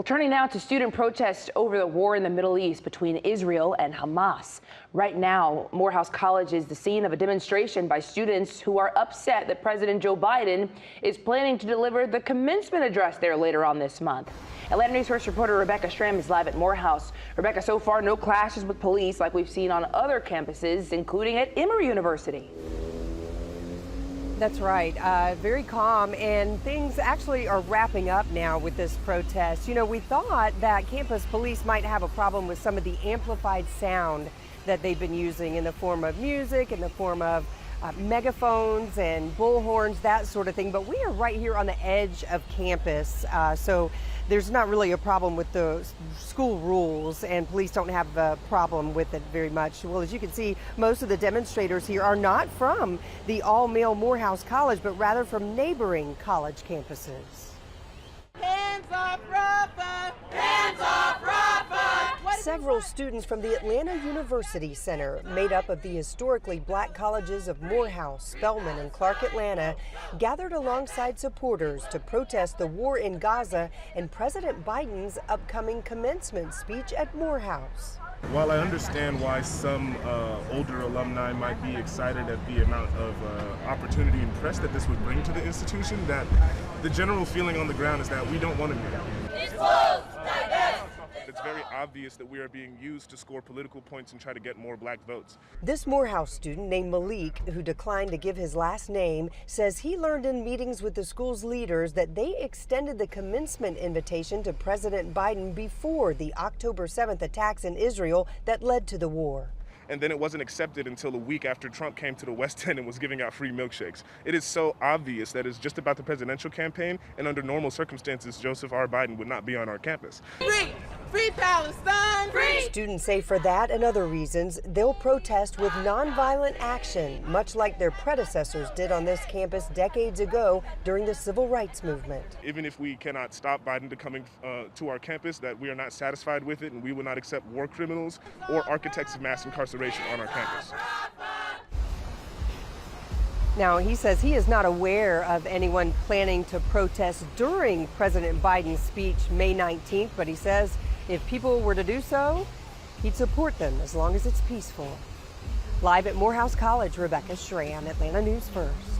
Turning now to student protests over the war in the Middle East between Israel and Hamas. Right now, Morehouse College is the scene of a demonstration by students who are upset that President Joe Biden is planning to deliver the commencement address there later on this month. Atlanta News First reporter Rebecca Stram is live at Morehouse. Rebecca, so far no clashes with police like we've seen on other campuses, including at Emory University. That's right. Very calm, and things actually are wrapping up now with this protest. You know, we thought that campus police might have a problem with some of the amplified sound that they've been using in the form of music, in the form of megaphones and bullhorns, that sort of thing. But we are right here on the edge of campus, so there's not really a problem with the school rules, and police don't have a problem with it very much. Well, as you can see, most of the demonstrators here are not from the all-male Morehouse College, but rather from neighboring college campuses. Hands off Rafa! Hands off Rafa! Several students from the Atlanta University Center, made up of the historically black colleges of Morehouse, Spelman, and Clark Atlanta, gathered alongside supporters to protest the war in Gaza and President Biden's upcoming commencement speech at Morehouse. While I understand why some older alumni might be excited at the amount of opportunity and press that this would bring to the institution, that the general feeling on the ground is that we don't want to be. It's very obvious that we are being used to score political points and try to get more black votes. This Morehouse student named Malik, who declined to give his last name, says he learned in meetings with the school's leaders that they extended the commencement invitation to President Biden before the October 7th attacks in Israel that led to the war. And then it wasn't accepted until a week after Trump came to the West End and was giving out free milkshakes. It is so obvious that it's just about the presidential campaign, and under normal circumstances, Joseph R. Biden would not be on our campus. Free Palestine! Free! Students say for that and other reasons, they'll protest with nonviolent action, much like their predecessors did on this campus decades ago during the civil rights movement. Even if we cannot stop Biden to coming to our campus, that we are not satisfied with it, and we will not accept war criminals or architects of mass incarceration on our campus. Now, he says he is not aware of anyone planning to protest during President Biden's speech May 19th, but he says if people were to do so, he'd support them as long as it's peaceful. Live at Morehouse College, Rebecca Stram, Atlanta News First.